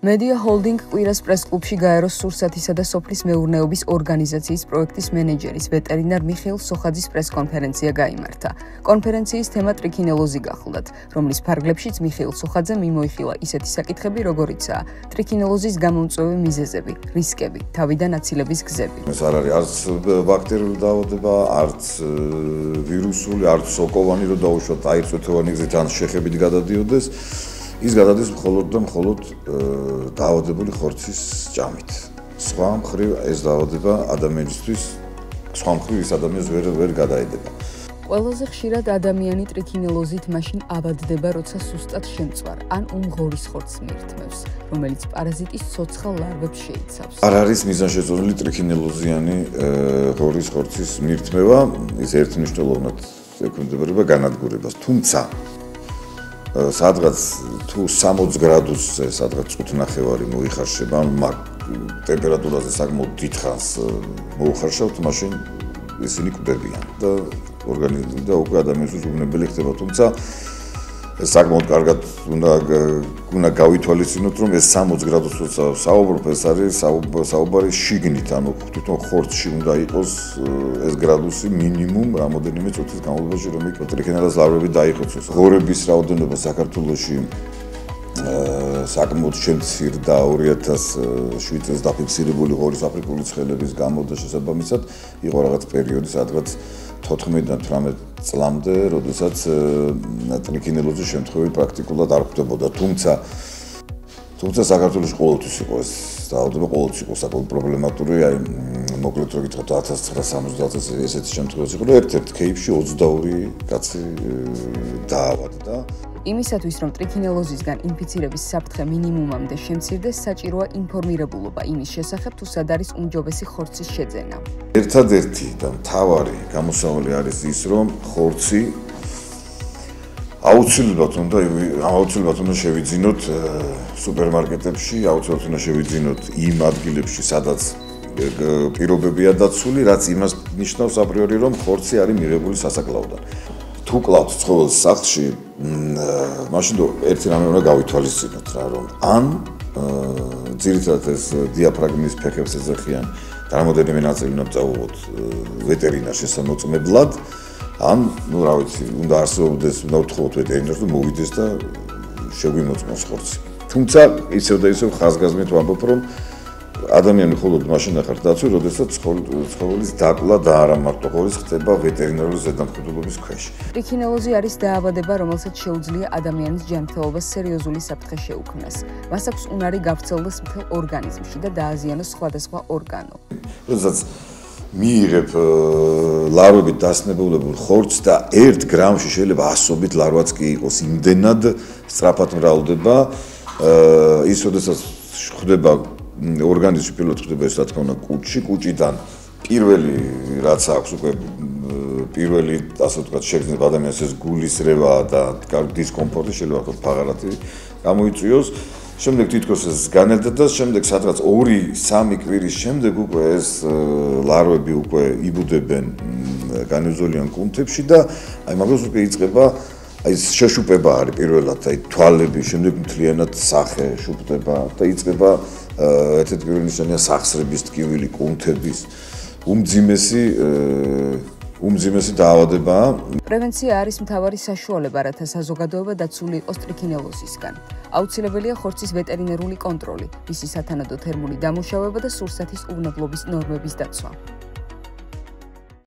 Media Holding კვირას პრეს-კლუბში გაეროს სურსათისა და სოფლის მეურნეობის ორგანიზაციის პროექტის მენეჯერის ვეტერინარ მიხეილ სოხაძის პრეს-კონფერენცია გაიმართა. კონფერენციის თემა ტრიქინელოზი გახლდათ, რომლის ფარგლებშიც მიხეილ სოხაძემ მიმოიხილა ისეთი საკითხები, როგორიცაა ტრიქინელოზის გამომწვევი მიზეზები, რისკები, თავიდან აცილების გზები. ეს არ არის არც ბაქტერიული დაავადება, არც ვირუსული, არც სოკოვანი, რომ დაუშვათ აირწვეთოვანი გზით ან შეხებით გადადიოდეს. ის გადადის მხოლოდ და მხოლოდ დაავადებული ხორცის ჭამით. სხვა მხრივ ეს დაავადება ადამიანისთვის სხვა მხრივ ის ადამიანს ვერ გადაედება. ყველაზე ხშირად ადამიანი ტრიქინელოზით მაშინ ავადდება, როცა სუსტად შემწვარ ან უმღორის ხორცს მიირთმევს, რომელიც პარაზიტის ცოცხალ ლარვებს შეიცავს. არ არის მიზანშეწონილი ტრიქინელოზიანი ღორის ხორცის მიირთმევა, ის ერთმნიშვნელოვნად ექვემდებარება განადგურებას, თუმცა სადღაც თუ 60 გრადუსზე სადღაც 5.5 მოიხარშება, ან ტემპერატურაზე საკმაოდ დიდხანს მოუხარშავთ, მაშინ ისინი კვდებიან და ორგანიზმი და უკვე ადამიანისთვის უვნებელი ხდება, თუმცა საკმაოდ კარგად უნდა გავითვალისწინოთ, რომ ეს 60 გრადუსზე საუბრობ, ეს არის საუბარი შიგნით, ანუ თვითონ ხორცში უნდა იყოს ეს გრადუსი მინიმუმ რამოდენიმე წუთის განმავლობაში, რომ იქ ტრიქინელოზის ლარვები დაიხოცოს. ღორების რაოდენობა საქართველოში საკმაოდ შემცირდა 2007 წელს დაფიქსირებული ღორის აფრიკული ცხელების გამო და შესაბამისად იყო რაღაც პერიოდი, სადღაც 14-დან 18 წლამდე, როდესაც ტრიქინელოზის შემთხვევები პრაქტიკულად არ ხვდებოდა, თუმცა საქართველოში ყოველთვის იყო ეს დაავადება, ყოველთვის იყო საკმაოდ პრობლემატური, აი მოკლედ რო გითხრათ 1970 წელს ესეთი შემთხვევები იყო, რომ ერთ-ერთ кейპში 22 კაცი დაავადდა. იმისათვის, რომ ტრიქინელოზისგან ინფიცირების საფრთხე მინიმუმამდე შემცირდეს, საჭიროა ინფორმირებულობა იმის შესახებ, თუ სად არის უმჯობესი ხორცის შეძენა. ერთადერთი და მთავარი გამოსავალი არის ის, რომ ხორცი აუცილებლად უნდა შევიძინოთ სუპერმარკეტებში, აუცილებლად უნდა შევიძინოთ იმ ადგილებში, სადაც პირობებია დაცული, რაც იმას ნიშნავს აპრიორი, რომ ხორცი არის მიღებული სასაკლაოდან. თუ კლავთ ცხოველს სახლში, მაშინ ერთი რამე უნდა გავითვალისწინოთ რა, რომ ან ძირითადად ეს დიაფრაგმის ფეხებს ეძახიან და რამოდენიმე ნაწილი უნდა წავუღოთ ვეტერინარს შესამოწმებლად, ან რა ვიცი, უნდა არსებობდეს, უნდა ვთხოვოთ ვეტერინარს, რომ მოვიდეს და შეგვიმოწმოს ხორცი. თუმცა ისევ და ისევ ხაზგასმით ვამბობ, რომ ადამიანი მხოლოდ მაშინ ახარ დაცული, როდესაც ცხოველის დაკლა და არა მარტო ღორის ხდება ვეტერინარული ზედამხედველობის ქვეშ. ტრიქინელოზი არის დაავადება, რომელსაც შეუძლია ადამიანის ჯანმრთელობას სერიოზული საფრთხე შეუქმნას. მას აქვს უნარი გავრცელდეს მთელ ორგანიზმში და დააზიანოს სხვადასხვა ორგანო. როდესაც მიიღებ ლარვებით დასნებულებულ ხორცს და 1 გრამში შეიძლება ასობით ლარვაც კი იყოს, იმდენად სწრაფად მრავლდება, ის როდესაც ხდება ორგანიზმში პირველად ხდება ეს რა თქმა უნდა კუჭიდან პირველი რაც აქვს უკვე პირველი ასე ვთქვათ შეგრძნება ადამიანს ეს გულისრევა და დისკომფორტი შეიძლება ვთქვათ ფაღარათი გამოიწვიოს, შემდეგ თითქოს ეს განელდა და შემდეგ სადღაც 2-3 კვირის შემდეგ უკვე ეს ლარვები უკვე იბუდებენ განივზოლიან კუნთებში და აი მაგას უკვე იწყება აი შეშუპება არის პირველად აი თვალები, შემდეგ მთლიანად სახე შუპდება და იწყება ერთ-ერთი პირველი ნიშანია სახსრების ტკივილი, კუნთების უმძიმესი დაავადებაა. პრევენცია არის მთავარი საშუალება, რათა საზოგადოება დაცული იყოს ტრიქინელოზისგან. აუცილებელია ხორცის ვეტერინარული კონტროლი, მისი სათანადო თერმული დამუშავება და სურსათის უვნებლობის ნორმების დაცვა.